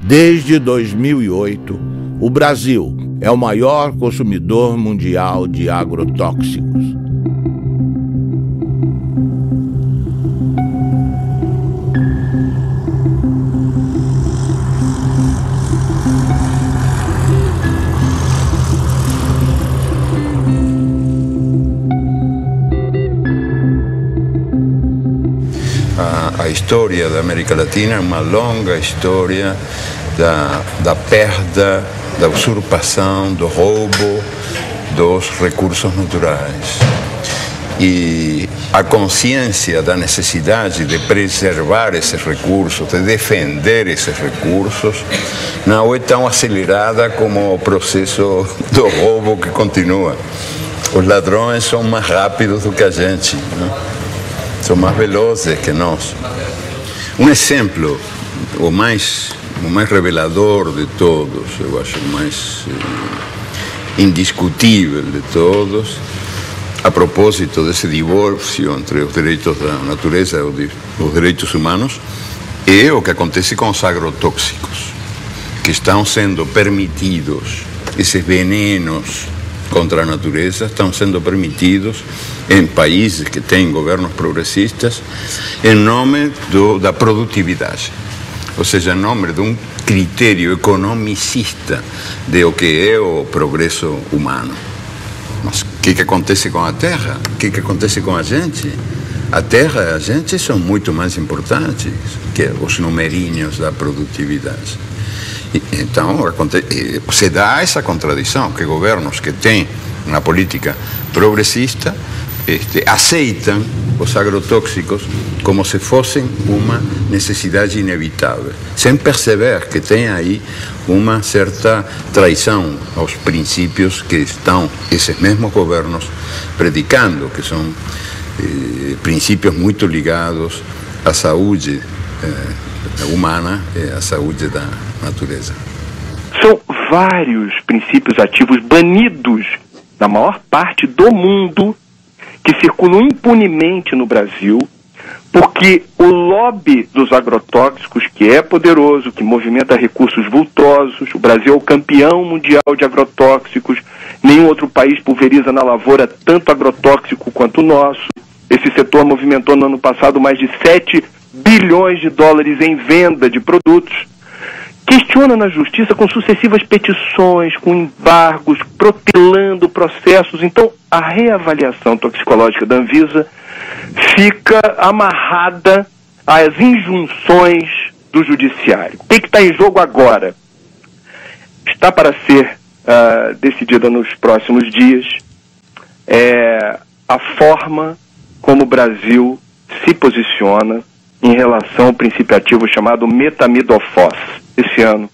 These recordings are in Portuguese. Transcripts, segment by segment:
Desde 2008, o Brasil é o maior consumidor mundial de agrotóxicos. A história da América Latina é uma longa história da perda, da usurpação, do roubo dos recursos naturais. E a consciência da necessidade de preservar esses recursos, de defender esses recursos, não é tão acelerada como o processo do roubo que continua. Os ladrões são mais rápidos do que a gente, né? São mais velozes que nós. Um exemplo, o mais revelador de todos, eu acho o mais indiscutível de todos, a propósito desse divórcio entre os direitos da natureza e os direitos humanos, é o que acontece com os agrotóxicos, que estão sendo permitidos, esses venenos contra a natureza estão sendo permitidos em países que têm governos progressistas em nome da produtividade, ou seja, em nome de um critério economicista de o que é o progresso humano. Mas o que acontece com a terra? O que acontece com a gente? A terra e a gente são muito mais importantes que os numerinhos da produtividade. Então, se dá essa contradição, que governos que têm uma política progressista aceitam os agrotóxicos como se fossem uma necessidade inevitável, sem perceber que tem aí uma certa traição aos princípios que estão esses mesmos governos predicando, que são princípios muito ligados à saúde humana e à saúde da natureza. São vários princípios ativos banidos na maior parte do mundo que circulam impunemente no Brasil, porque o lobby dos agrotóxicos, que é poderoso, que movimenta recursos vultosos, o Brasil é o campeão mundial de agrotóxicos, nenhum outro país pulveriza na lavoura tanto agrotóxico quanto o nosso. Esse setor movimentou no ano passado mais de 7 bilhões de dólares em venda de produtos. Questiona na justiça com sucessivas petições, com embargos, protelando processos. Então, a reavaliação toxicológica da Anvisa fica amarrada às injunções do judiciário. O que está em jogo agora? Está para ser decidida nos próximos dias a forma como o Brasil se posiciona em relação ao princípio ativo chamado metamidofos. Esse ano,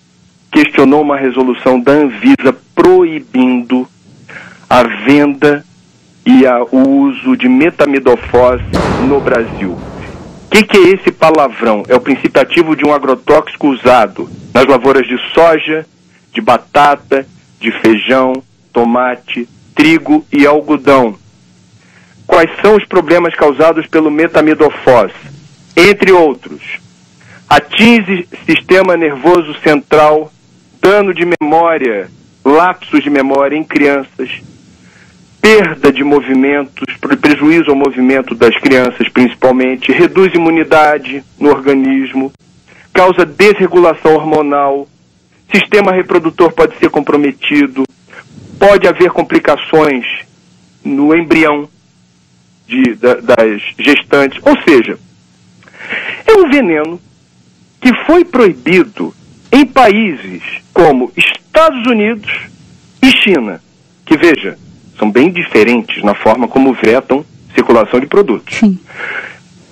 questionou uma resolução da Anvisa proibindo a venda e o uso de metamidofos no Brasil. O que é esse palavrão? É o princípio ativo de um agrotóxico usado nas lavouras de soja, de batata, de feijão, tomate, trigo e algodão. Quais são os problemas causados pelo metamidofos? Entre outros, atinge sistema nervoso central, dano de memória, lapsos de memória em crianças, perda de movimentos, prejuízo ao movimento das crianças principalmente, reduz imunidade no organismo, causa desregulação hormonal, sistema reprodutor pode ser comprometido, pode haver complicações no embrião das gestantes, ou seja, é um veneno que foi proibido em países como Estados Unidos e China, que, veja, são bem diferentes na forma como vetam circulação de produtos. Sim.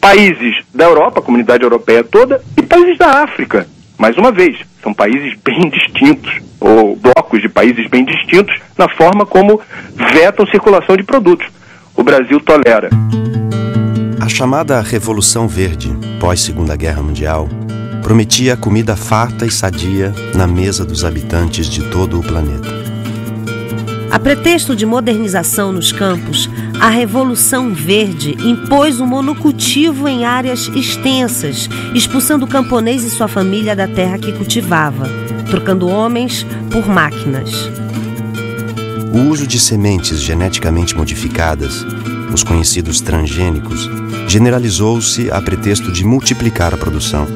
Países da Europa, a comunidade europeia toda, e países da África. Mais uma vez, são países bem distintos, ou blocos de países bem distintos, na forma como vetam circulação de produtos. O Brasil tolera. A chamada Revolução Verde, pós-Segunda Guerra Mundial, prometia comida farta e sadia na mesa dos habitantes de todo o planeta. A pretexto de modernização nos campos, a Revolução Verde impôs o monocultivo em áreas extensas, expulsando o camponês e sua família da terra que cultivava, trocando homens por máquinas. O uso de sementes geneticamente modificadas, os conhecidos transgênicos, generalizou-se a pretexto de multiplicar a produção.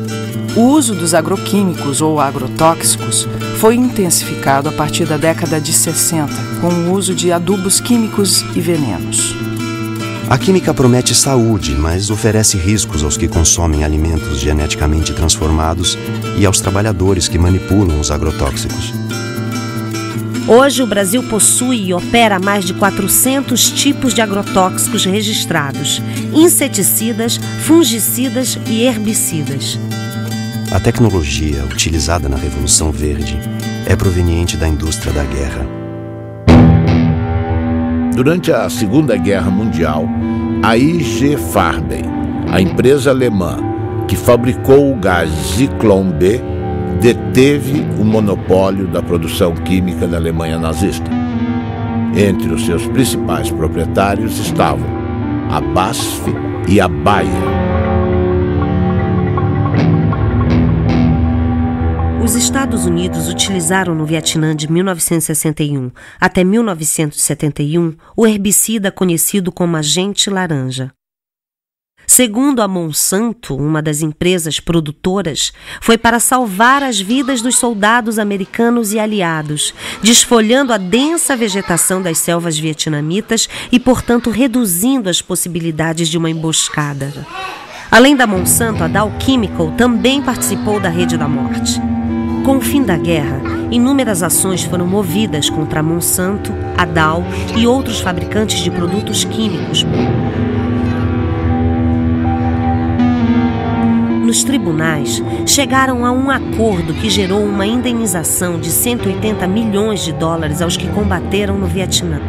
O uso dos agroquímicos ou agrotóxicos foi intensificado a partir da década de 60, com o uso de adubos químicos e venenos. A química promete saúde, mas oferece riscos aos que consomem alimentos geneticamente transformados e aos trabalhadores que manipulam os agrotóxicos. Hoje, o Brasil possui e opera mais de 400 tipos de agrotóxicos registrados, inseticidas, fungicidas e herbicidas. A tecnologia utilizada na Revolução Verde é proveniente da indústria da guerra. Durante a Segunda Guerra Mundial, a IG Farben, a empresa alemã que fabricou o gás Zyklon B, deteve o monopólio da produção química da Alemanha nazista. Entre os seus principais proprietários estavam a BASF e a Bayer. Os Estados Unidos utilizaram no Vietnã de 1961 até 1971 o herbicida conhecido como agente laranja. Segundo a Monsanto, uma das empresas produtoras, foi para salvar as vidas dos soldados americanos e aliados, desfolhando a densa vegetação das selvas vietnamitas e, portanto, reduzindo as possibilidades de uma emboscada. Além da Monsanto, a Dow Chemical também participou da Rede da Morte. Com o fim da guerra, inúmeras ações foram movidas contra a Monsanto, a Dow e outros fabricantes de produtos químicos. Nos tribunais, chegaram a um acordo que gerou uma indenização de 180 milhões de dólares aos que combateram no Vietnã.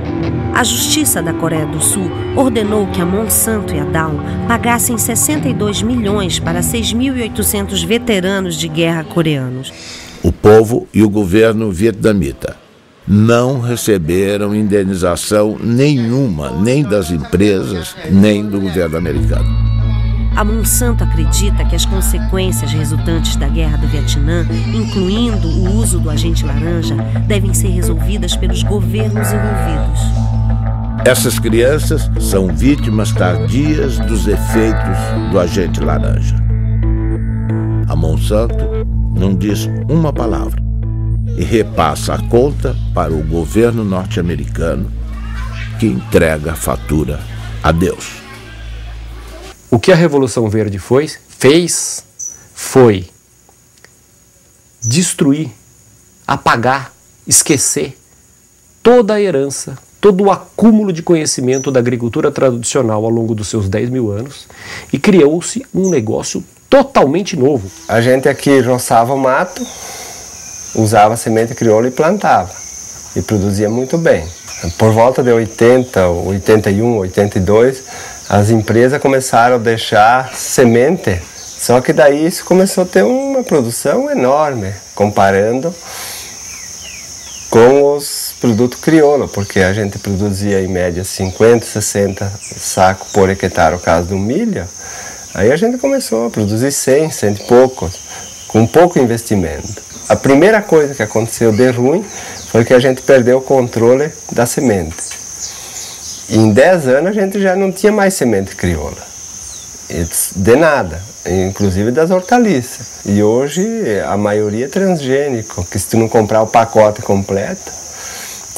A Justiça da Coreia do Sul ordenou que a Monsanto e a Dow pagassem 62 milhões para 6.800 veteranos de guerra coreanos. O povo e o governo vietnamita não receberam indenização nenhuma, nem das empresas, nem do governo americano. A Monsanto acredita que as consequências resultantes da guerra do Vietnã, incluindo o uso do agente laranja, devem ser resolvidas pelos governos envolvidos. Essas crianças são vítimas tardias dos efeitos do agente laranja. A Monsanto não diz uma palavra e repassa a conta para o governo norte-americano, que entrega a fatura a Deus. O que a Revolução Verde fez foi destruir, apagar, esquecer toda a herança, todo o acúmulo de conhecimento da agricultura tradicional ao longo dos seus 10 mil anos e criou-se um negócio totalmente novo. A gente aqui roçava o mato, usava semente crioula e plantava e produzia muito bem. Por volta de 80, 81, 82, as empresas começaram a deixar semente, só que daí isso começou a ter uma produção enorme, comparando com os produtos crioulo, porque a gente produzia em média 50, 60 sacos por hectare, no caso do milho. Aí a gente começou a produzir 100 e poucos, com pouco investimento. A primeira coisa que aconteceu de ruim foi que a gente perdeu o controle da semente. E em 10 anos a gente já não tinha mais semente crioula, de nada, inclusive das hortaliças. E hoje a maioria é transgênico, que se tu não comprar o pacote completo,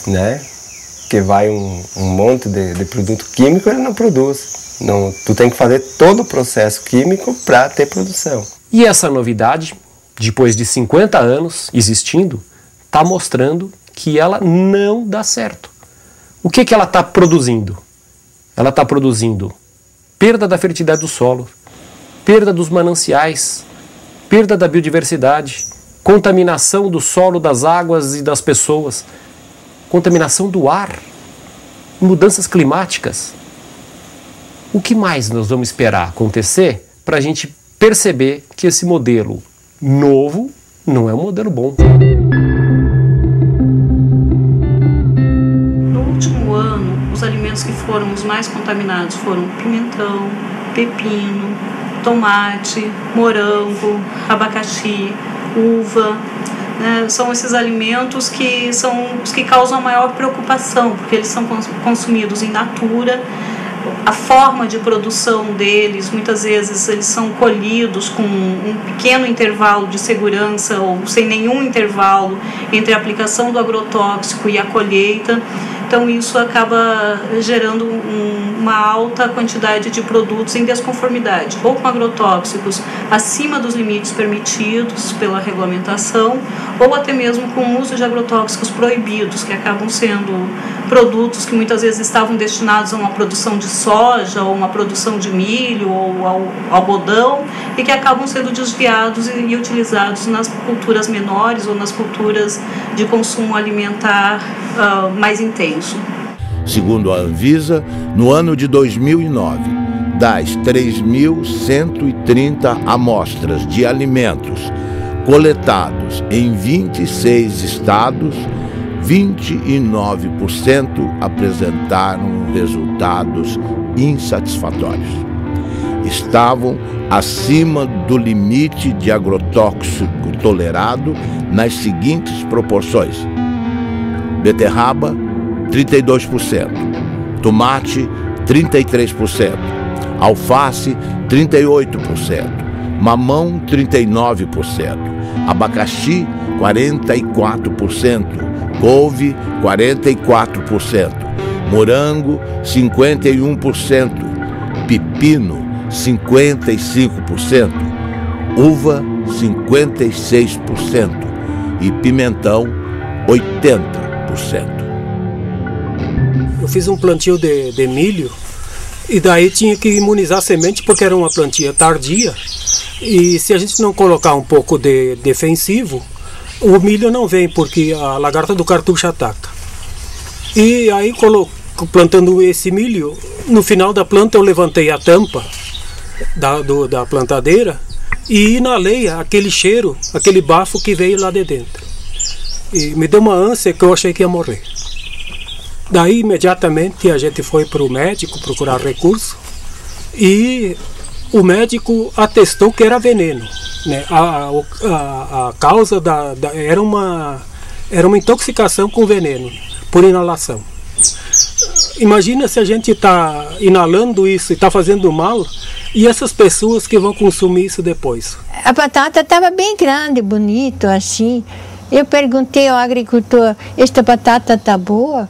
né, que vai um monte de produto químico, ele não produz. Não, tu tem que fazer todo o processo químico para ter produção. E essa novidade, depois de 50 anos existindo, está mostrando que ela não dá certo. O que ela está produzindo? Ela está produzindo perda da fertilidade do solo, perda dos mananciais, perda da biodiversidade, contaminação do solo, das águas e das pessoas, contaminação do ar, mudanças climáticas. O que mais nós vamos esperar acontecer para a gente perceber que esse modelo novo não é um modelo bom? os alimentos que foram os mais contaminados foram pimentão, pepino, tomate, morango, abacaxi, uva. São esses alimentos que são os que causam a maior preocupação, porque eles são consumidos in natura. A forma de produção deles, muitas vezes eles são colhidos com um pequeno intervalo de segurança ou sem nenhum intervalo entre a aplicação do agrotóxico e a colheita. Então isso acaba gerando uma alta quantidade de produtos em desconformidade, ou com agrotóxicos acima dos limites permitidos pela regulamentação, ou até mesmo com o uso de agrotóxicos proibidos, que acabam sendo produtos que muitas vezes estavam destinados a uma produção de soja, ou uma produção de milho, ou ao algodão, e que acabam sendo desviados e utilizados nas culturas menores ou nas culturas de consumo alimentar mais intenso. Segundo a Anvisa, no ano de 2009, das 3.130 amostras de alimentos coletados em 26 estados, 29% apresentaram resultados insatisfatórios. Estavam acima do limite de agrotóxico tolerado nas seguintes proporções: beterraba, 32%, tomate, 33%, alface, 38%, mamão, 39%, abacaxi, 44%, couve, 44%, morango, 51%, pepino, 55%, uva, 56% e pimentão, 80%. Eu fiz um plantio de milho e daí tinha que imunizar a semente porque era uma plantia tardia, e se a gente não colocar um pouco de defensivo, o milho não vem porque a lagarta do cartucho ataca. E aí plantando esse milho, no final da planta eu levantei a tampa da plantadeira e inalei aquele cheiro, aquele bafo que veio lá de dentro. E me deu uma ânsia que eu achei que ia morrer. Daí imediatamente a gente foi para o médico procurar recurso e o médico atestou que era veneno, né? A causa era uma intoxicação com veneno por inalação. Imagina se a gente está inalando isso e está fazendo mal, e essas pessoas que vão consumir isso depois. A batata estava bem grande, bonito assim. Eu perguntei ao agricultor: esta batata está boa?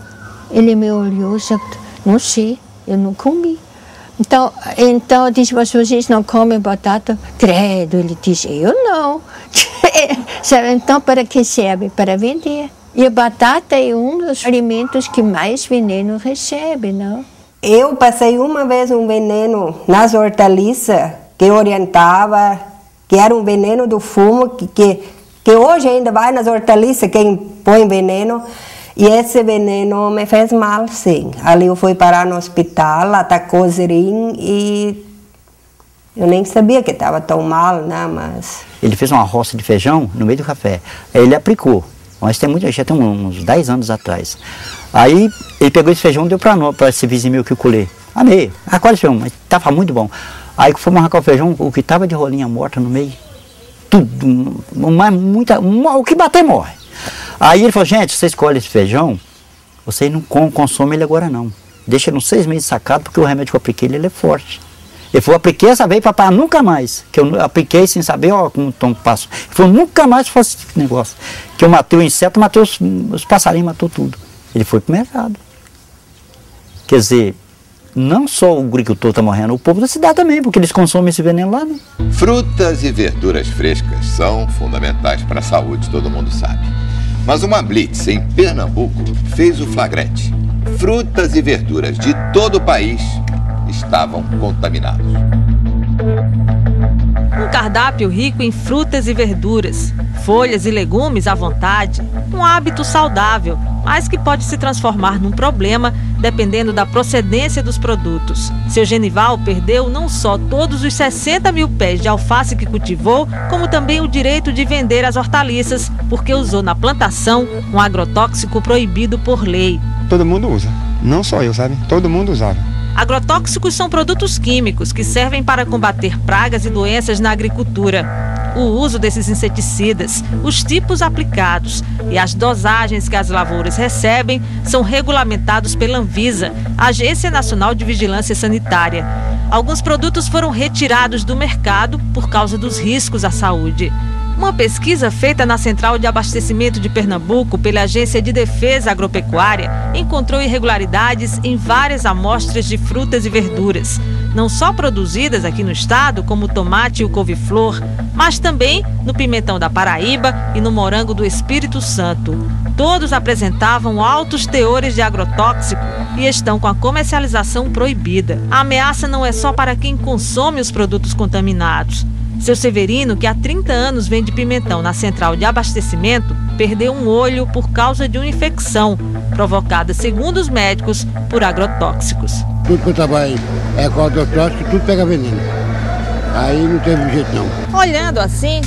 Ele me olhou e disse: não sei, eu não comi. Então eu disse: mas vocês não comem batata? Credo, ele disse: eu não. Então para que serve? Para vender. E a batata é um dos alimentos que mais veneno recebe, não? Eu passei uma vez um veneno nas hortaliças que orientava que era um veneno do fumo, que hoje ainda vai nas hortaliças quem põe veneno. E esse veneno me fez mal, sim. Ali eu fui parar no hospital, atacou o zerim e eu nem sabia que estava tão mal, né? Mas... Ele fez uma roça de feijão no meio do café. Aí ele aplicou. Mas já tem uns 10 anos atrás. Aí ele pegou esse feijão e deu para esse vizinho meu que eu colhei. Amei. Qual feijão? Mas estava muito bom. Aí que fomos arrancar o feijão, o que estava de rolinha morta no meio, tudo, o que bater morre. Aí ele falou: gente, você escolhe esse feijão, você não consome ele agora não. Deixa ele uns 6 meses sacado, porque o remédio que eu apliquei ele é forte. Ele falou: apliquei essa vez, papai, nunca mais. Que eu apliquei sem saber, ó, como tom passo. Ele falou: nunca mais faço esse negócio. Que eu matei o inseto, matei os passarinhos, matou tudo. Ele foi pro mercado. Quer dizer, não só o agricultor está morrendo, o povo da cidade também, porque eles consomem esse veneno lá, né? Frutas e verduras frescas são fundamentais para a saúde, todo mundo sabe. Mas uma blitz em Pernambuco fez o flagrante. Frutas e verduras de todo o país estavam contaminados. Um cardápio rico em frutas e verduras, folhas e legumes à vontade, um hábito saudável, mas que pode se transformar num problema dependendo da procedência dos produtos. Seu Genival perdeu não só todos os 60 mil pés de alface que cultivou, como também o direito de vender as hortaliças, porque usou na plantação um agrotóxico proibido por lei. Todo mundo usa, Não só eu, sabe? Todo mundo usava. Agrotóxicos são produtos químicos que servem para combater pragas e doenças na agricultura. O uso desses inseticidas, os tipos aplicados e as dosagens que as lavouras recebem são regulamentados pela Anvisa, Agência Nacional de Vigilância Sanitária. Alguns produtos foram retirados do mercado por causa dos riscos à saúde. Uma pesquisa feita na Central de Abastecimento de Pernambuco pela Agência de Defesa Agropecuária encontrou irregularidades em várias amostras de frutas e verduras, não só produzidas aqui no estado, como o tomate e o couve-flor, mas também no pimentão da Paraíba e no morango do Espírito Santo. Todos apresentavam altos teores de agrotóxico e estão com a comercialização proibida. A ameaça não é só para quem consome os produtos contaminados. Seu Severino, que há 30 anos vende pimentão na Central de Abastecimento, perdeu um olho por causa de uma infecção provocada, segundo os médicos, por agrotóxicos. Tudo que eu trabalho é com agrotóxico, tudo pega veneno. Aí não teve jeito não. Olhando assim,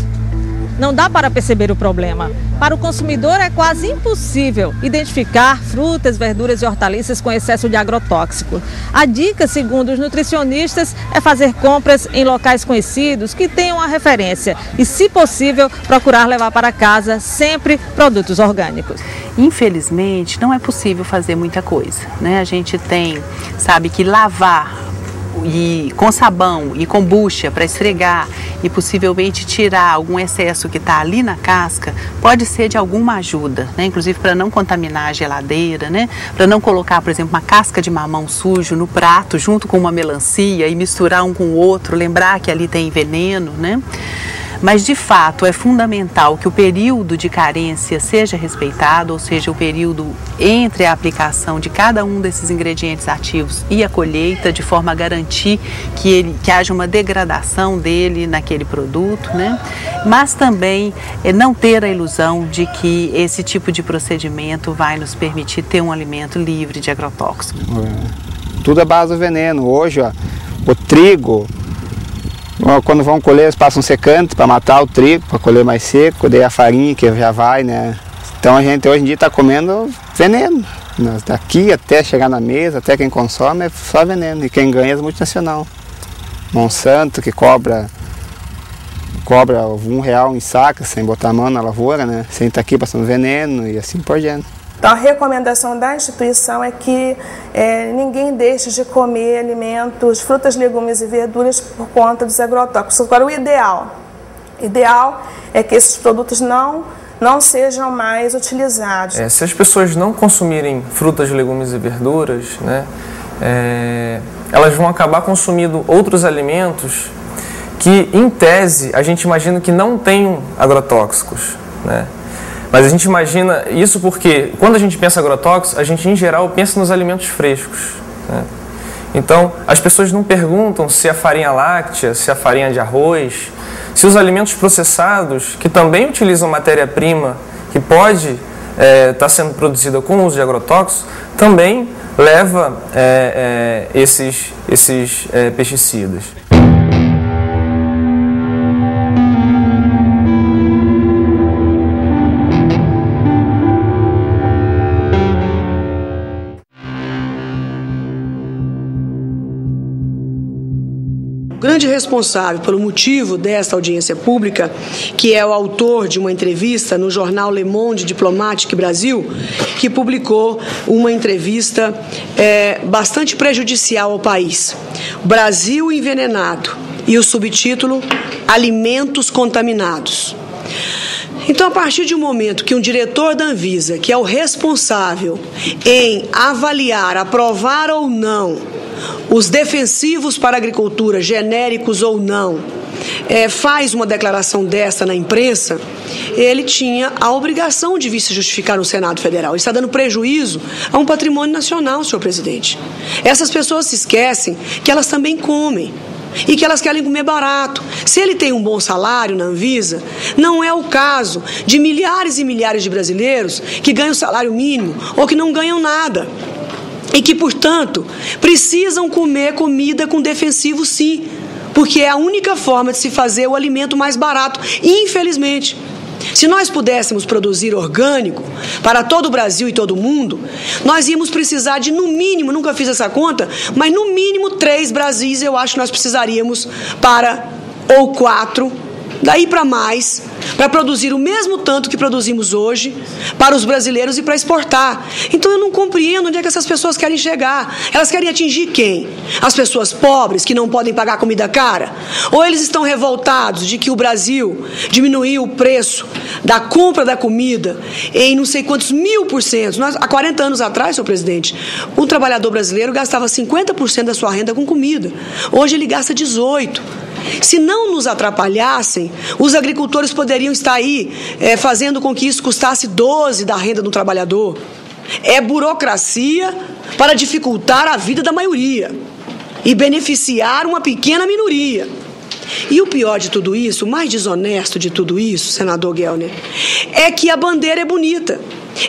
não dá para perceber o problema. Para o consumidor é quase impossível identificar frutas, verduras e hortaliças com excesso de agrotóxico. A dica, segundo os nutricionistas, é fazer compras em locais conhecidos que tenham a referência e, se possível, procurar levar para casa sempre produtos orgânicos. Infelizmente, não é possível fazer muita coisa, né? A gente sabe que lavar e com sabão e com bucha para esfregar e possivelmente tirar algum excesso que está ali na casca pode ser de alguma ajuda, né? Inclusive para não contaminar a geladeira, né? Para não colocar, por exemplo, uma casca de mamão sujo no prato junto com uma melancia e misturar um com o outro, lembrar que ali tem veneno, né? Mas, de fato, é fundamental que o período de carência seja respeitado, ou seja, o período entre a aplicação de cada um desses ingredientes ativos e a colheita, de forma a garantir que haja uma degradação dele naquele produto, né? Mas também não ter a ilusão de que esse tipo de procedimento vai nos permitir ter um alimento livre de agrotóxicos. Tudo é base do veneno. Hoje, ó, o trigo... Quando vão colher, eles passam secante para matar o trigo, para colher mais seco, daí a farinha que já vai, né? Então a gente hoje em dia está comendo veneno. Daqui até chegar na mesa, até quem consome é só veneno. E quem ganha é as multinacional. Monsanto, que cobra R$1 em saca, sem botar a mão na lavoura, né? Sem estar aqui passando veneno e assim por diante. Então, a recomendação da instituição é que ninguém deixe de comer alimentos, frutas, legumes e verduras por conta dos agrotóxicos. Agora, o ideal é que esses produtos não sejam mais utilizados. Se as pessoas não consumirem frutas, legumes e verduras, né, elas vão acabar consumindo outros alimentos que, em tese, a gente imagina que não tenham agrotóxicos, né? Mas a gente imagina isso porque, quando a gente pensa em agrotóxicos, a gente, em geral, pensa nos alimentos frescos, né? Então, as pessoas não perguntam se a farinha láctea, se a farinha de arroz, se os alimentos processados, que também utilizam matéria-prima, que pode estar sendo produzida com o uso de agrotóxicos, também leva esses pesticidas. O grande responsável pelo motivo desta audiência pública, que é o autor de uma entrevista no jornal Le Monde Diplomatique Brasil, que publicou uma entrevista bastante prejudicial ao país. Brasil envenenado, e o subtítulo Alimentos contaminados. Então, a partir de um momento que um diretor da Anvisa, que é o responsável em avaliar, aprovar ou não os defensivos para a agricultura, genéricos ou não, faz uma declaração dessa na imprensa, ele tinha a obrigação de vir se justificar no Senado Federal. Ele está dando prejuízo a um patrimônio nacional, senhor presidente. Essas pessoas se esquecem que elas também comem e que elas querem comer barato. Se ele tem um bom salário na Anvisa, não é o caso de milhares e milhares de brasileiros que ganham salário mínimo ou que não ganham nada. E que, portanto, precisam comer comida com defensivo, sim, porque é a única forma de se fazer o alimento mais barato, infelizmente. Se nós pudéssemos produzir orgânico para todo o Brasil e todo o mundo, nós íamos precisar de, no mínimo, nunca fiz essa conta, mas no mínimo 3 Brasis eu acho que nós precisaríamos ou 4, daí para mais, para produzir o mesmo tanto que produzimos hoje para os brasileiros e para exportar. Então eu não compreendo onde é que essas pessoas querem chegar. Elas querem atingir quem? As pessoas pobres que não podem pagar comida cara? Ou eles estão revoltados de que o Brasil diminuiu o preço da compra da comida em não sei quantos 1000%? Há 40 anos atrás, senhor presidente, um trabalhador brasileiro gastava 50% da sua renda com comida. Hoje ele gasta 18%. Se não nos atrapalhassem, os agricultores poderiam estar aí fazendo com que isso custasse 12% da renda do trabalhador. É burocracia para dificultar a vida da maioria e beneficiar uma pequena minoria. E o pior de tudo isso, o mais desonesto de tudo isso, senador Gelner, é que a bandeira é bonita.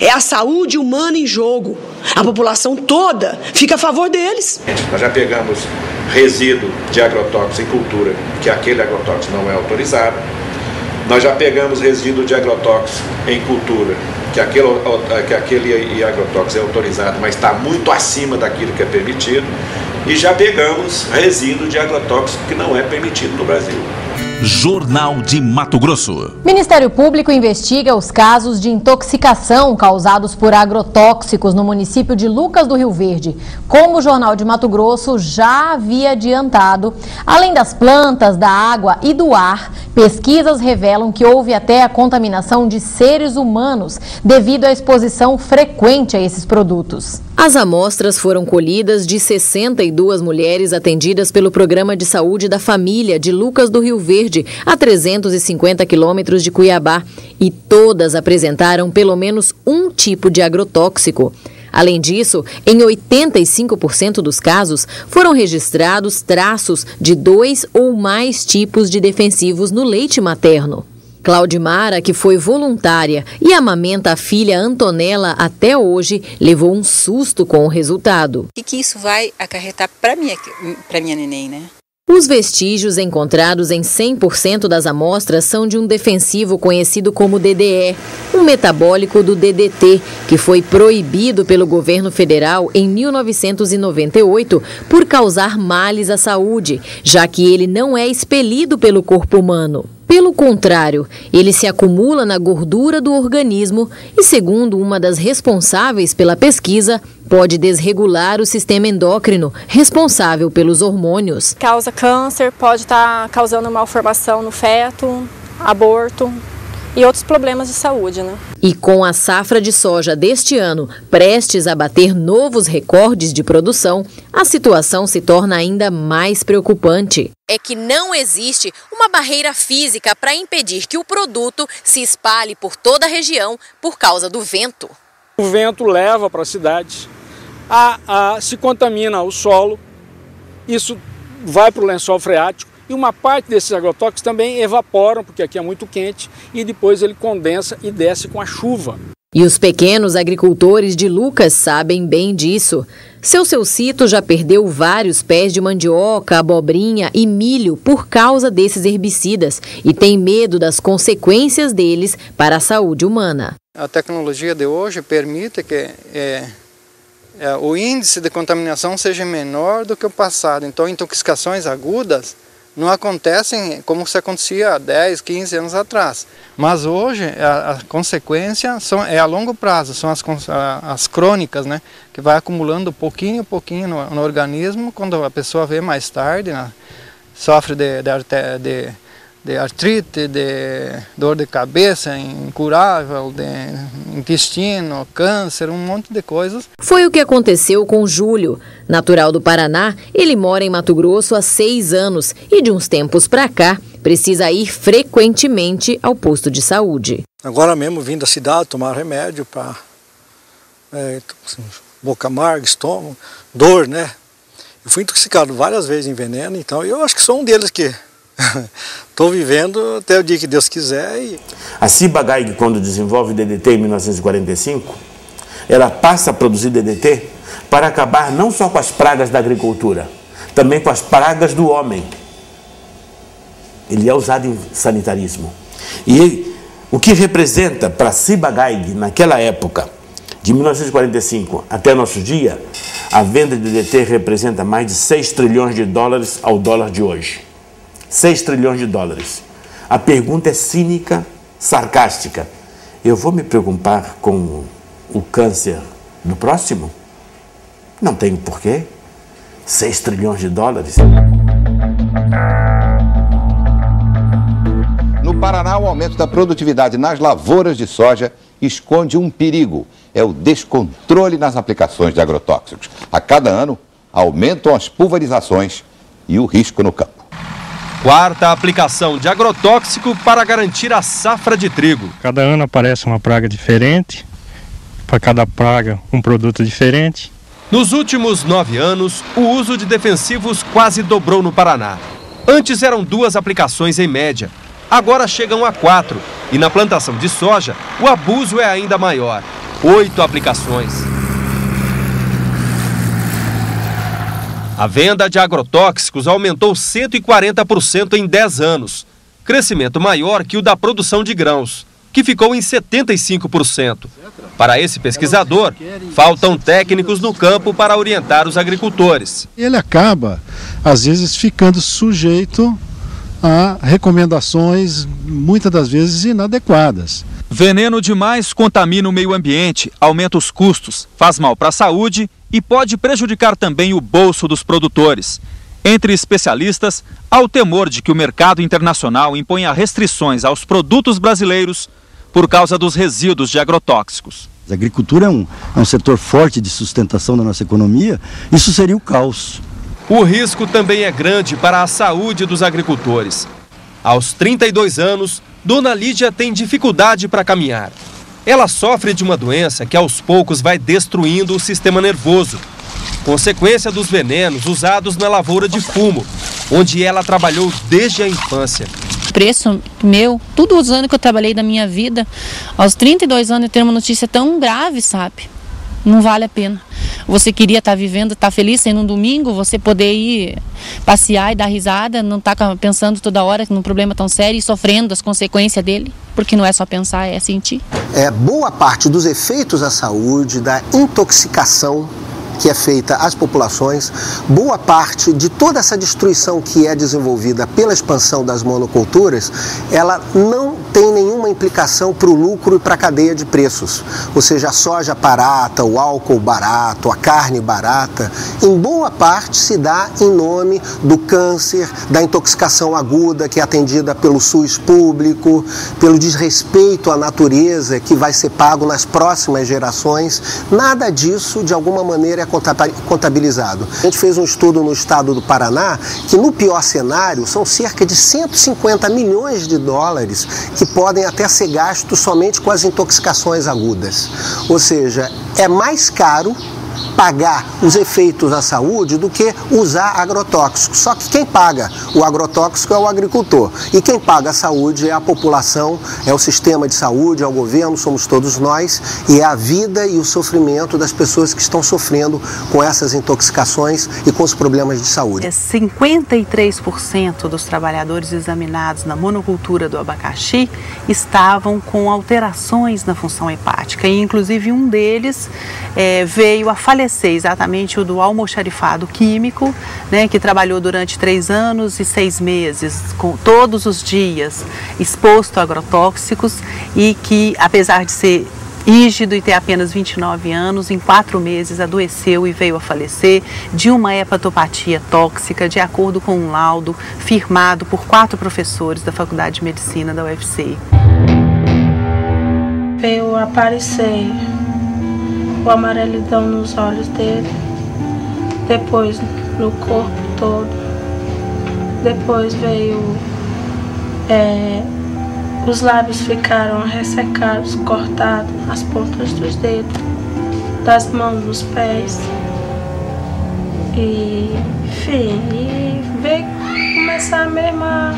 É a saúde humana em jogo. A população toda fica a favor deles. Nós já pegamos resíduo de agrotóxicos em cultura, que aquele agrotóxico não é autorizado. Nós já pegamos resíduo de agrotóxicos em cultura, que aquele agrotóxico é autorizado, mas está muito acima daquilo que é permitido. E já pegamos resíduo de agrotóxico que não é permitido no Brasil. Jornal de Mato Grosso. Ministério Público investiga os casos de intoxicação causados por agrotóxicos no município de Lucas do Rio Verde. Como o Jornal de Mato Grosso já havia adiantado, além das plantas, da água e do ar, pesquisas revelam que houve até a contaminação de seres humanos devido à exposição frequente a esses produtos. As amostras foram colhidas de 62 mulheres atendidas pelo Programa de Saúde da Família de Lucas do Rio Verde, a 350 quilômetros de Cuiabá, e todas apresentaram pelo menos um tipo de agrotóxico. Além disso, em 85% dos casos, foram registrados traços de 2 ou mais tipos de defensivos no leite materno. Claudimara, que foi voluntária e amamenta a filha Antonella até hoje, levou um susto com o resultado. O que isso vai acarretar para minha neném, né? Os vestígios encontrados em 100% das amostras são de um defensivo conhecido como DDE, um metabólico do DDT, que foi proibido pelo governo federal em 1998 por causar males à saúde, já que ele não é expelido pelo corpo humano. Pelo contrário, ele se acumula na gordura do organismo e, segundo uma das responsáveis pela pesquisa, pode desregular o sistema endócrino, responsável pelos hormônios. Causa câncer, pode estar causando malformação no feto, aborto e outros problemas de saúde, né? E com a safra de soja deste ano prestes a bater novos recordes de produção, a situação se torna ainda mais preocupante. É que não existe uma barreira física para impedir que o produto se espalhe por toda a região por causa do vento. O vento leva para a cidade, se contamina o solo, isso vai para o lençol freático e uma parte desses agrotóxicos também evaporam, porque aqui é muito quente, e depois ele condensa e desce com a chuva. E os pequenos agricultores de Lucas sabem bem disso. Seu Cito já perdeu vários pés de mandioca, abobrinha e milho por causa desses herbicidas e tem medo das consequências deles para a saúde humana. A tecnologia de hoje permite que o índice de contaminação seja menor do que o passado. Então, intoxicações agudas não acontecem como se acontecia há 10, 15 anos atrás. Mas hoje a consequência é a longo prazo, são as crônicas, né, que vai acumulando pouquinho a pouquinho no organismo. Quando a pessoa vê mais tarde, né, sofre de artrite, de dor de cabeça incurável, de intestino, câncer, um monte de coisas. Foi o que aconteceu com Júlio. Natural do Paraná, ele mora em Mato Grosso há 6 anos e de uns tempos para cá precisa ir frequentemente ao posto de saúde. Agora mesmo vim da cidade tomar remédio para boca amarga, estômago, dor, né? Eu fui intoxicado várias vezes em veneno, então eu acho que sou um deles que estou vivendo até o dia que Deus quiser. A Ciba-Geigy, quando desenvolve DDT em 1945, ela passa a produzir DDT para acabar não só com as pragas da agricultura, também com as pragas do homem. Ele é usado em sanitarismo. E O que representa para Ciba-Geigy, naquela época, de 1945 até nosso dia, a venda de DDT representa mais de 6 trilhões de dólares ao dólar de hoje. 6 trilhões de dólares. A pergunta é cínica, sarcástica. Eu vou me preocupar com o câncer do próximo? Não tenho porquê. 6 trilhões de dólares. No Paraná, o aumento da produtividade nas lavouras de soja esconde um perigo. É o descontrole nas aplicações de agrotóxicos. A cada ano, aumentam as pulverizações e o risco no campo. Quarta aplicação de agrotóxico para garantir a safra de trigo. Cada ano aparece uma praga diferente, para cada praga um produto diferente. Nos últimos 9 anos, o uso de defensivos quase dobrou no Paraná. Antes eram 2 aplicações em média, agora chegam a 4. E na plantação de soja, o abuso é ainda maior, 8 aplicações. A venda de agrotóxicos aumentou 140% em 10 anos, crescimento maior que o da produção de grãos, que ficou em 75%. Para esse pesquisador, faltam técnicos no campo para orientar os agricultores. Ele acaba, às vezes, ficando sujeito a recomendações, muitas das vezes, inadequadas. Veneno demais contamina o meio ambiente, aumenta os custos, faz mal para a saúde e pode prejudicar também o bolso dos produtores. Entre especialistas, há o temor de que o mercado internacional imponha restrições aos produtos brasileiros por causa dos resíduos de agrotóxicos. A agricultura é um setor forte de sustentação da nossa economia, isso seria o caos. O risco também é grande para a saúde dos agricultores. Aos 32 anos, Dona Lídia tem dificuldade para caminhar. Ela sofre de uma doença que aos poucos vai destruindo o sistema nervoso, consequência dos venenos usados na lavoura de fumo, onde ela trabalhou desde a infância. Preço meu, todos os anos que eu trabalhei da minha vida, aos 32 anos eu ter uma notícia tão grave, sabe? Não vale a pena. Você queria estar vivendo, estar feliz, sendo um domingo, você poder ir passear e dar risada, não estar pensando toda hora num problema tão sério e sofrendo as consequências dele, porque não é só pensar, é sentir. Boa parte dos efeitos à saúde, da intoxicação que é feita às populações, boa parte de toda essa destruição que é desenvolvida pela expansão das monoculturas, ela não tem nenhuma implicação para o lucro e para a cadeia de preços. Ou seja, a soja barata, o álcool barato, a carne barata, em boa parte se dá em nome do câncer, da intoxicação aguda que é atendida pelo SUS público, pelo desrespeito à natureza que vai ser pago nas próximas gerações. Nada disso, de alguma maneira, é contabilizado. A gente fez um estudo no estado do Paraná que, no pior cenário, são cerca de 150 milhões de dólares que podem até ser gastos somente com as intoxicações agudas. Ou seja, é mais caro pagar os efeitos à saúde do que usar agrotóxico. Só que quem paga o agrotóxico é o agricultor. E quem paga a saúde é a população, é o sistema de saúde, é o governo, somos todos nós. E é a vida e o sofrimento das pessoas que estão sofrendo com essas intoxicações e com os problemas de saúde. 53% dos trabalhadores examinados na monocultura do abacaxi estavam com alterações na função hepática. E, inclusive, um deles veio a falecer, exatamente o do almoxarifado químico, né, que trabalhou durante 3 anos e 6 meses, todos os dias exposto a agrotóxicos e que, apesar de ser rígido e ter apenas 29 anos, em 4 meses adoeceu e veio a falecer de uma hepatopatia tóxica, de acordo com um laudo firmado por 4 professores da Faculdade de Medicina da UFC. Veio aparecer o amarelidão nos olhos dele, depois no corpo todo, depois veio, os lábios ficaram ressecados, cortados, as pontas dos dedos, das mãos, dos pés, e enfim, veio começar mesmo a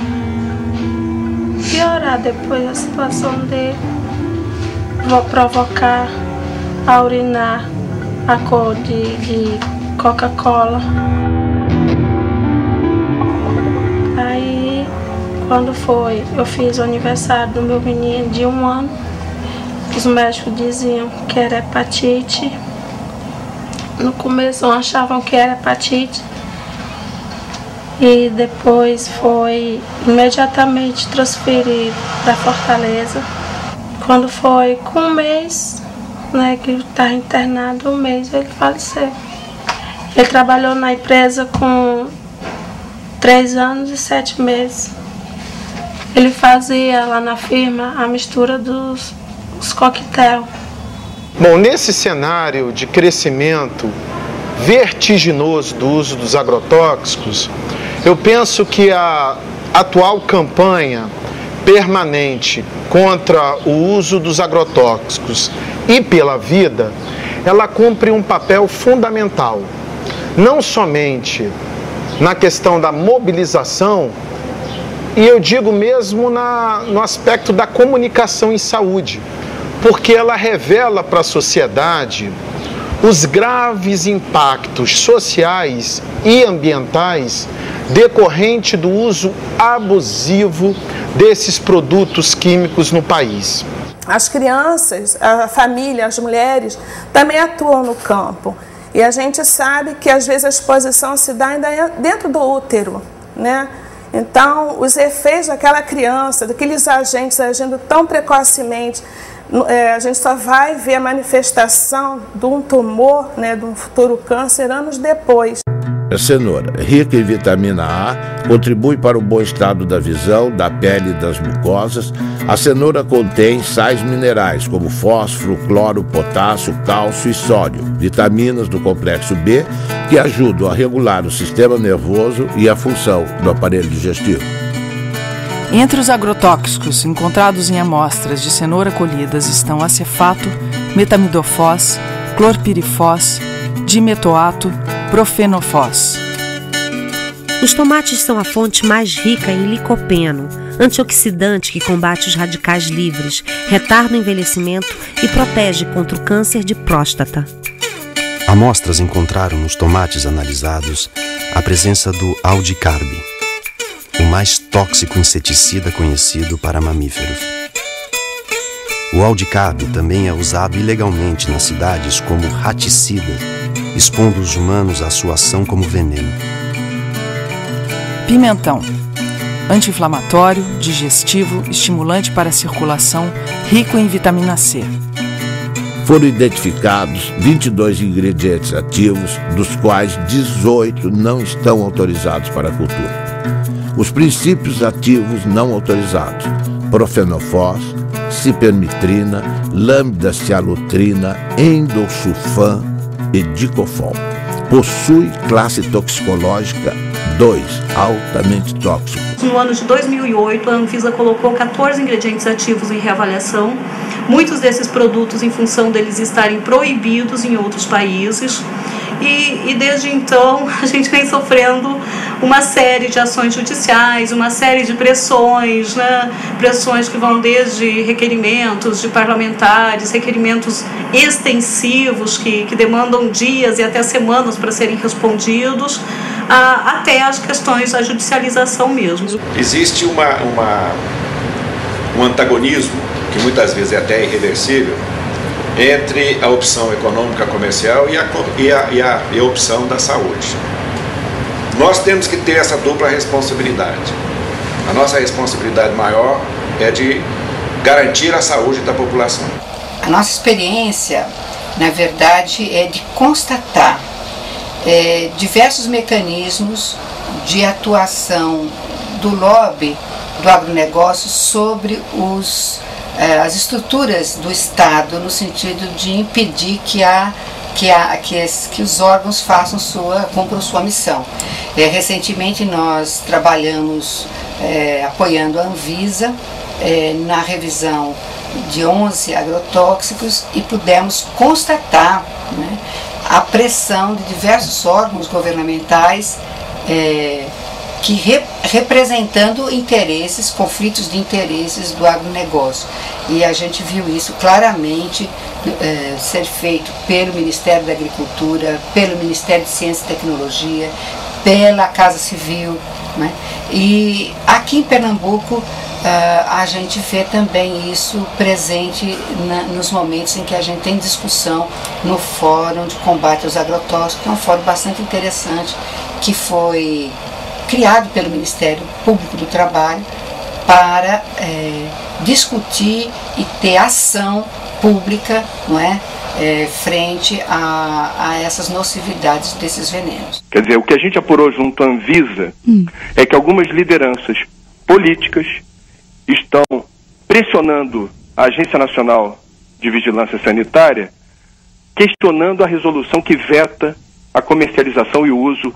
piorar depois a situação dele, vou provocar a urinar a cor de Coca-Cola. Aí, quando eu fiz o aniversário do meu menino de 1 ano, os médicos diziam que era hepatite. No começo achavam que era hepatite e depois foi imediatamente transferido para Fortaleza. Quando foi com 1 mês, né, que estava internado, 1 mês ele faleceu. Ele trabalhou na empresa com 3 anos e 7 meses. Ele fazia lá na firma a mistura dos coquetel. Bom, nesse cenário de crescimento vertiginoso do uso dos agrotóxicos, eu penso que a atual campanha permanente contra o uso dos agrotóxicos e pela vida, ela cumpre um papel fundamental, não somente na questão da mobilização, e eu digo mesmo no aspecto da comunicação em saúde, porque ela revela para a sociedade os graves impactos sociais e ambientais decorrente do uso abusivo desses produtos químicos no país. As crianças, a família, as mulheres também atuam no campo. E a gente sabe que às vezes a exposição se dá ainda dentro do útero, né? Então, os efeitos daquela criança, daqueles agentes agindo tão precocemente, a gente só vai ver a manifestação de um tumor, né, de um futuro câncer, anos depois. A cenoura, rica em vitamina A, contribui para o bom estado da visão, da pele e das mucosas. A cenoura contém sais minerais como fósforo, cloro, potássio, cálcio e sódio, vitaminas do complexo B, que ajudam a regular o sistema nervoso e a função do aparelho digestivo. Entre os agrotóxicos encontrados em amostras de cenoura colhidas estão acefato, metamidofós, clorpirifós, dimetoato, profenofós. Os tomates são a fonte mais rica em licopeno, antioxidante que combate os radicais livres, retarda o envelhecimento e protege contra o câncer de próstata. Amostras encontraram nos tomates analisados a presença do Aldicarb, o mais tóxico inseticida conhecido para mamíferos. O Aldicarb também é usado ilegalmente nas cidades como raticida, expondo os humanos à sua ação como veneno. Pimentão. Anti-inflamatório, digestivo, estimulante para a circulação, rico em vitamina C. Foram identificados 22 ingredientes ativos, dos quais 18 não estão autorizados para a cultura. Os princípios ativos não autorizados: profenofós, cipermitrina, lambda-cialutrina, endosulfan e dicofol. Possui classe toxicológica 2, altamente tóxico. No ano de 2008, a Anvisa colocou 14 ingredientes ativos em reavaliação. Muitos desses produtos, em função deles estarem proibidos em outros países. E desde então a gente vem sofrendo uma série de ações judiciais, uma série de pressões, né? Pressões que vão desde requerimentos de parlamentares, requerimentos extensivos que demandam dias e até semanas para serem respondidos, até as questões da judicialização mesmo. Existe um antagonismo, que muitas vezes é até irreversível, entre a opção econômica comercial e a opção da saúde. Nós temos que ter essa dupla responsabilidade. A nossa responsabilidade maior é de garantir a saúde da população. A nossa experiência, na verdade, é de constatar diversos mecanismos de atuação do lobby do agronegócio sobre as estruturas do Estado, no sentido de impedir que os órgãos cumpram sua missão. Recentemente nós trabalhamos apoiando a Anvisa na revisão de 11 agrotóxicos e pudemos constatar, né, a pressão de diversos órgãos governamentais representando conflitos de interesses do agronegócio. E a gente viu isso claramente ser feito pelo Ministério da Agricultura, pelo Ministério de Ciência e Tecnologia, pela Casa Civil, né? E aqui em Pernambuco a gente vê também isso presente nos momentos em que a gente tem discussão no Fórum de Combate aos Agrotóxicos, que é um fórum bastante interessante, que foi criado pelo Ministério Público do Trabalho para discutir e ter ação pública, não é? Frente a essas nocividades desses venenos. Quer dizer, o que a gente apurou junto à Anvisa é que algumas lideranças políticas estão pressionando a Agência Nacional de Vigilância Sanitária, questionando a resolução que veta a comercialização e o uso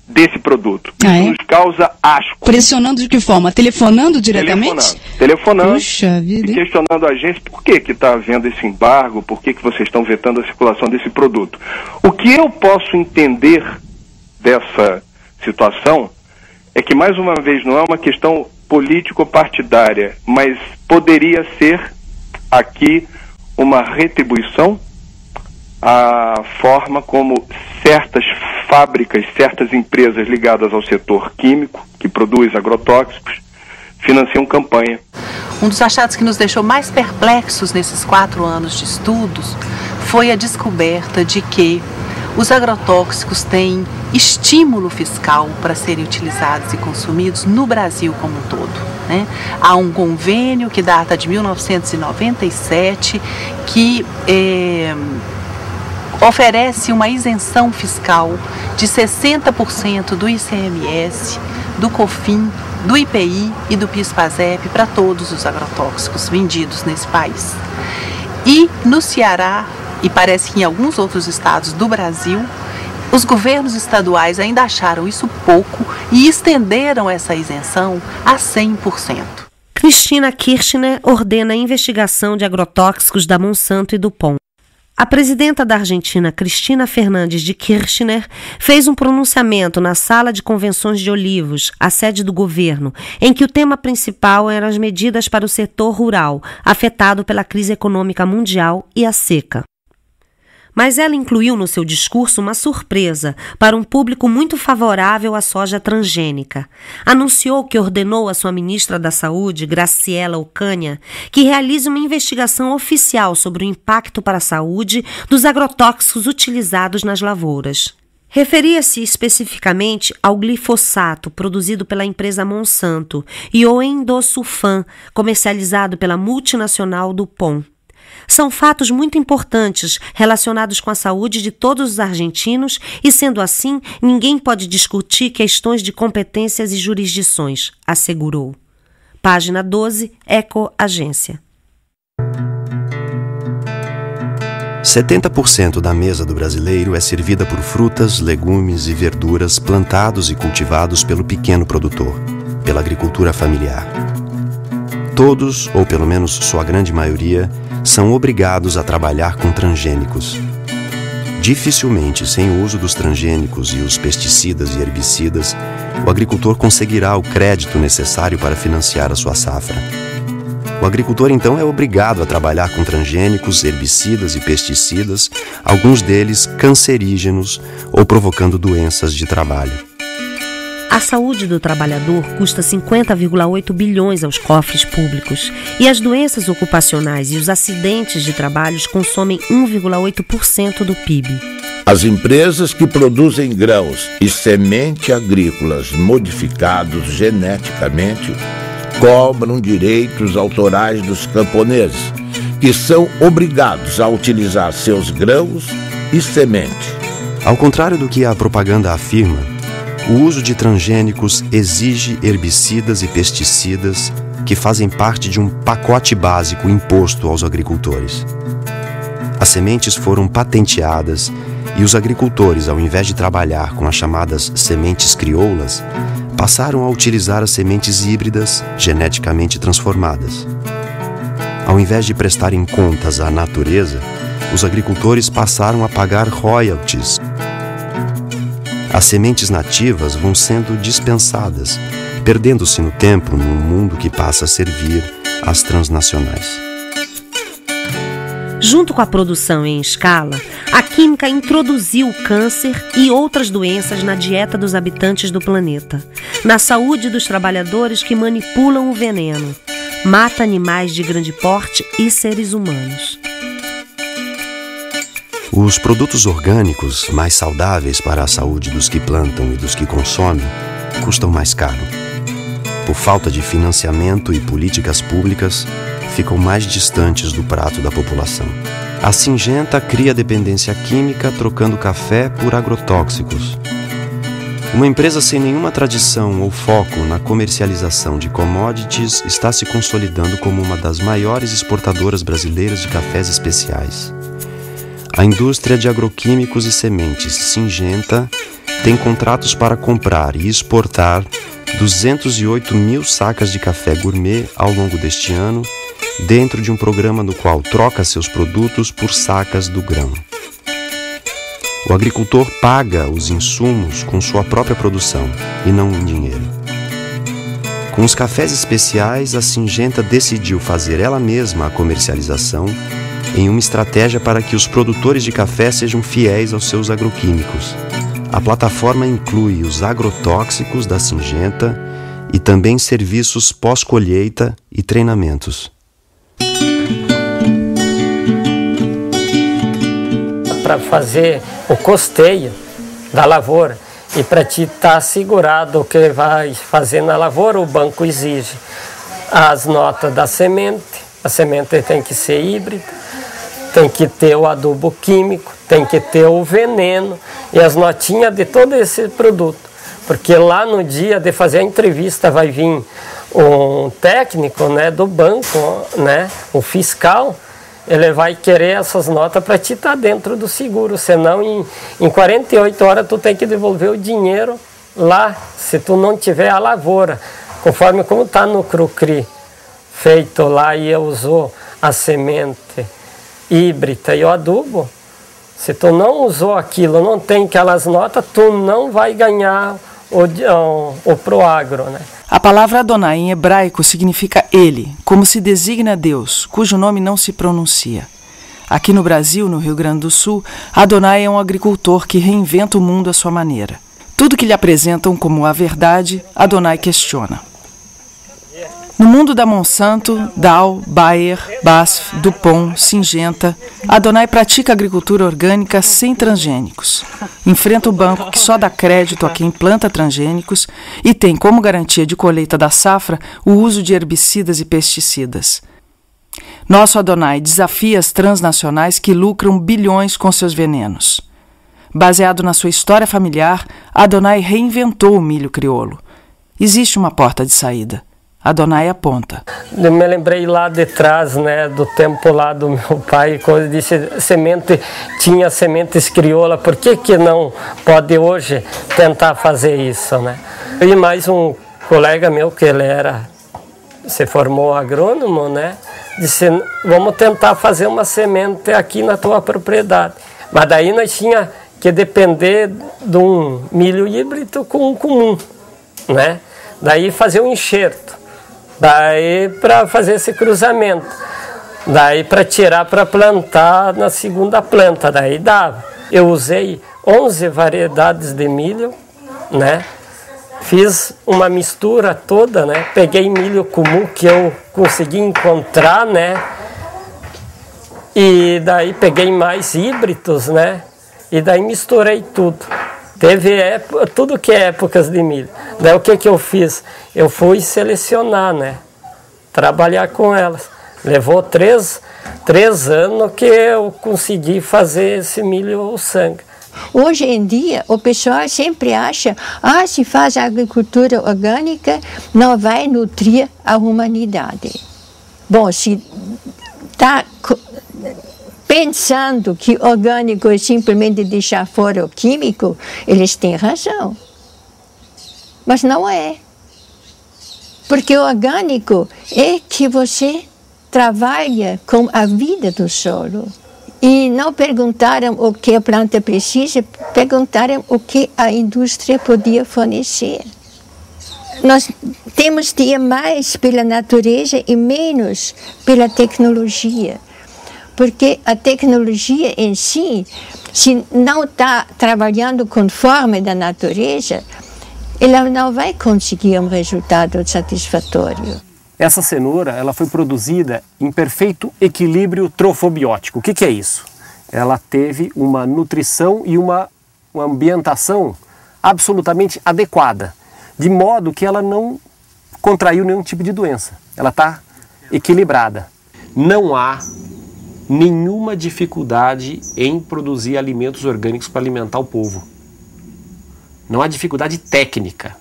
desse produto. Isso nos causa asco. Pressionando de que forma? Telefonando diretamente? Telefonando. Puxa vida, e questionando a agência por que está havendo esse embargo, por que vocês estão vetando a circulação desse produto. O que eu posso entender dessa situação é que, mais uma vez, não é uma questão político-partidária, mas poderia ser aqui uma retribuição à forma como certas fábricas, certas empresas ligadas ao setor químico, que produz agrotóxicos, financiam campanha. Um dos achados que nos deixou mais perplexos nesses 4 anos de estudos foi a descoberta de que os agrotóxicos têm estímulo fiscal para serem utilizados e consumidos no Brasil como um todo, né? Há um convênio que data de 1997 que oferece uma isenção fiscal de 60% do ICMS, do COFIN, do IPI e do PIS/PASEP para todos os agrotóxicos vendidos nesse país. E no Ceará, e parece que em alguns outros estados do Brasil, os governos estaduais ainda acharam isso pouco e estenderam essa isenção a 100%. Cristina Kirchner ordena a investigação de agrotóxicos da Monsanto e do POM. A presidenta da Argentina, Cristina Fernandes de Kirchner, fez um pronunciamento na Sala de Convenções de Olivos, a sede do governo, em que o tema principal eram as medidas para o setor rural, afetado pela crise econômica mundial e a seca. Mas ela incluiu no seu discurso uma surpresa para um público muito favorável à soja transgênica. Anunciou que ordenou à sua ministra da Saúde, Graciela Ocaña, que realize uma investigação oficial sobre o impacto para a saúde dos agrotóxicos utilizados nas lavouras. Referia-se especificamente ao glifosato, produzido pela empresa Monsanto, e ao endosulfan, comercializado pela multinacional DuPont. São fatos muito importantes relacionados com a saúde de todos os argentinos e, sendo assim, ninguém pode discutir questões de competências e jurisdições, assegurou. Página 12, Eco Agência. 70% da mesa do brasileiro é servida por frutas, legumes e verduras plantados e cultivados pelo pequeno produtor, pela agricultura familiar. Todos, ou pelo menos sua grande maioria, são obrigados a trabalhar com transgênicos. Dificilmente, sem o uso dos transgênicos e os pesticidas e herbicidas, o agricultor conseguirá o crédito necessário para financiar a sua safra. O agricultor, então, é obrigado a trabalhar com transgênicos, herbicidas e pesticidas, alguns deles cancerígenos ou provocando doenças de trabalho. A saúde do trabalhador custa 50,8 bilhões aos cofres públicos e as doenças ocupacionais e os acidentes de trabalho consomem 1,8% do PIB. As empresas que produzem grãos e semente agrícolas modificados geneticamente cobram direitos autorais dos camponeses, que são obrigados a utilizar seus grãos e semente. Ao contrário do que a propaganda afirma, o uso de transgênicos exige herbicidas e pesticidas que fazem parte de um pacote básico imposto aos agricultores. As sementes foram patenteadas e os agricultores, ao invés de trabalhar com as chamadas sementes crioulas, passaram a utilizar as sementes híbridas geneticamente transformadas. Ao invés de prestarem contas à natureza, os agricultores passaram a pagar royalties. As sementes nativas vão sendo dispensadas, perdendo-se no tempo num mundo que passa a servir às transnacionais. Junto com a produção em escala, a química introduziu o câncer e outras doenças na dieta dos habitantes do planeta. na saúde dos trabalhadores que manipulam o veneno. Mata animais de grande porte e seres humanos. Os produtos orgânicos, mais saudáveis para a saúde dos que plantam e dos que consomem, custam mais caro. Por falta de financiamento e políticas públicas, ficam mais distantes do prato da população. A Syngenta cria dependência química trocando café por agrotóxicos. Uma empresa sem nenhuma tradição ou foco na comercialização de commodities está se consolidando como uma das maiores exportadoras brasileiras de cafés especiais. A indústria de agroquímicos e sementes Syngenta tem contratos para comprar e exportar 208 mil sacas de café gourmet ao longo deste ano, dentro de um programa no qual troca seus produtos por sacas do grão. O agricultor paga os insumos com sua própria produção e não em dinheiro. Com os cafés especiais, a Syngenta decidiu fazer ela mesma a comercialização em uma estratégia para que os produtores de café sejam fiéis aos seus agroquímicos. A plataforma inclui os agrotóxicos da Syngenta e também serviços pós-colheita e treinamentos. Para fazer o costeio da lavoura e para te estar assegurado o que vai fazer na lavoura, o banco exige as notas da semente. A semente tem que ser híbrida, tem que ter o adubo químico, tem que ter o veneno e as notinhas de todo esse produto. Porque lá no dia de fazer a entrevista vai vir um técnico, né, do banco, né, um fiscal. Ele vai querer essas notas para te estar dentro do seguro, senão em 48 horas tu tem que devolver o dinheiro lá, se tu não tiver a lavoura, conforme como está no Crucri, feito lá e usou a semente híbrida e o adubo. Se tu não usou aquilo, não tem aquelas notas, tu não vai ganhar o Proagro, né? A palavra Adonai em hebraico significa ele, como se designa Deus, cujo nome não se pronuncia. Aqui no Brasil, no Rio Grande do Sul, Adonai é um agricultor que reinventa o mundo à sua maneira. Tudo que lhe apresentam como a verdade, Adonai questiona. No mundo da Monsanto, Dow, Bayer, BASF, DuPont, Syngenta, Adonai pratica agricultura orgânica sem transgênicos. Enfrenta o banco que só dá crédito a quem planta transgênicos e tem como garantia de colheita da safra o uso de herbicidas e pesticidas. Nosso Adonai desafia as transnacionais que lucram bilhões com seus venenos. Baseado na sua história familiar, Adonai reinventou o milho crioulo. Existe uma porta de saída. Adonai aponta. Eu me lembrei lá de trás, né, do tempo lá do meu pai, quando disse tinha sementes crioula, por que não pode hoje tentar fazer isso, né? E mais um colega meu, que ele se formou agrônomo, né, disse, vamos tentar fazer uma semente aqui na tua propriedade. Mas daí nós tinha que depender de um milho híbrido com um comum, né? Daí fazer um enxerto. Daí para fazer esse cruzamento, daí para tirar para plantar na segunda planta, daí dava. Eu usei 11 variedades de milho, né? Fiz uma mistura toda, né? Peguei milho comum que eu consegui encontrar, né? E daí peguei mais híbridos, né? E daí misturei tudo. Teve tudo que é épocas de milho. Daí o que eu fiz? Eu fui selecionar, né? Trabalhar com elas. Levou três anos que eu consegui fazer esse milho sangue. Hoje em dia, o pessoal sempre acha, se faz agricultura orgânica, não vai nutrir a humanidade. Bom, se está pensando que orgânico é simplesmente deixar fora o químico, eles têm razão. Mas não é. Porque o orgânico é que você trabalha com a vida do solo. E não perguntaram o que a planta precisa, perguntaram o que a indústria podia fornecer. Nós temos de ir mais pela natureza e menos pela tecnologia. Porque a tecnologia em si, se não está trabalhando conforme da natureza, ela não vai conseguir um resultado satisfatório. Essa cenoura ela foi produzida em perfeito equilíbrio trofobiótico. O que é isso? Ela teve uma nutrição e uma ambientação absolutamente adequada, de modo que ela não contraiu nenhum tipo de doença. Ela está equilibrada. Não há nenhuma dificuldade em produzir alimentos orgânicos para alimentar o povo. Não há dificuldade técnica.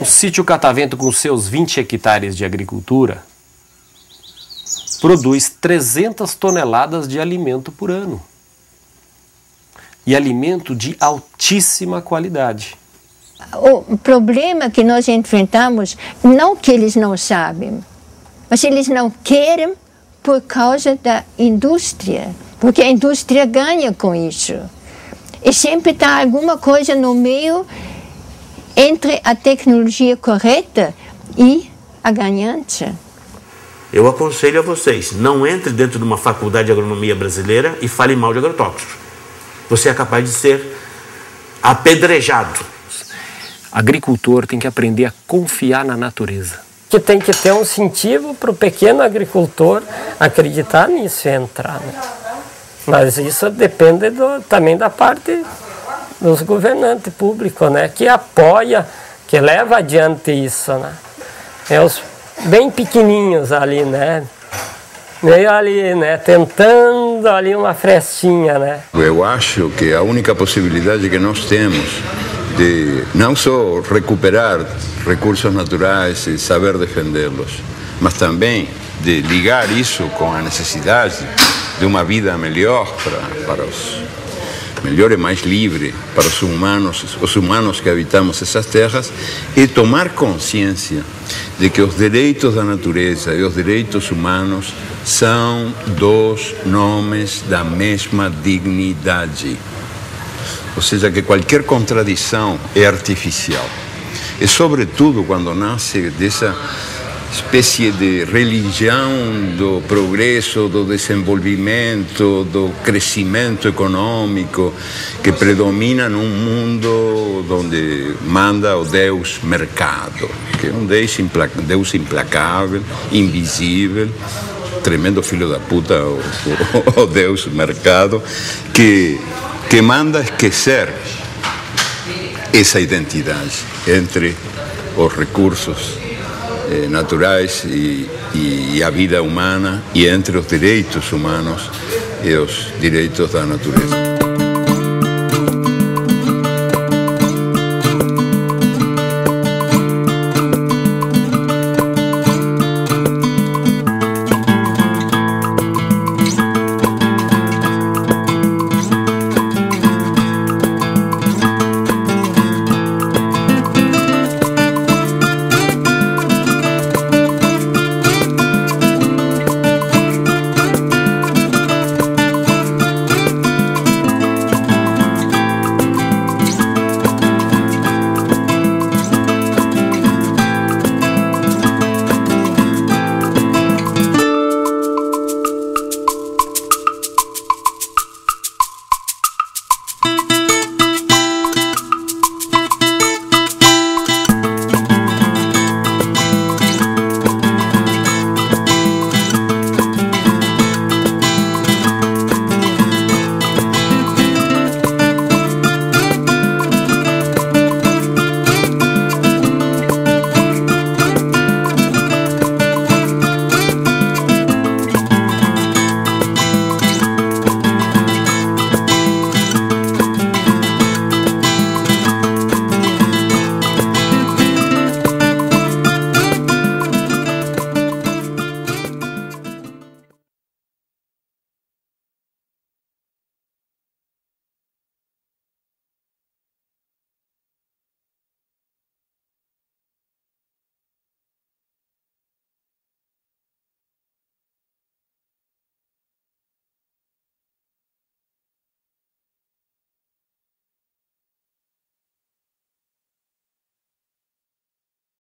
O sítio Catavento, com seus 20 hectares de agricultura, produz 300 toneladas de alimento por ano. E alimento de altíssima qualidade. O problema que nós enfrentamos, não que eles não sabem, mas eles não querem por causa da indústria, porque a indústria ganha com isso. E sempre está alguma coisa no meio entre a tecnologia correta e a ganância. Eu aconselho a vocês, não entre dentro de uma faculdade de agronomia brasileira e fale mal de agrotóxicos. Você é capaz de ser apedrejado. Agricultor tem que aprender a confiar na natureza. Que tem que ter um incentivo para o pequeno agricultor acreditar nisso e entrar, né? Mas isso depende também da parte dos governantes públicos, né? Que apoia, que leva adiante isso, né? É os bem pequenininhos ali, né? Meio ali, né? Tentando ali uma frestinha, né? Eu acho que a única possibilidade que nós temos de não só recuperar recursos naturais e saber defendê-los, mas também de ligar isso com a necessidade de uma vida melhor para os melhor e mais livre para os humanos que habitamos essas terras, e tomar consciência de que os direitos da natureza e os direitos humanos são dois nomes da mesma dignidade. Ou seja, que qualquer contradição é artificial. E sobretudo quando nasce dessa espécie de religião do progresso, do desenvolvimento, do crescimento econômico que predomina num mundo onde manda o Deus mercado, que é um Deus implacável, invisível, tremendo filho da puta, o Deus mercado, que manda esquecer essa identidade entre os recursos naturais e a vida humana, e entre os direitos humanos e os direitos da natureza.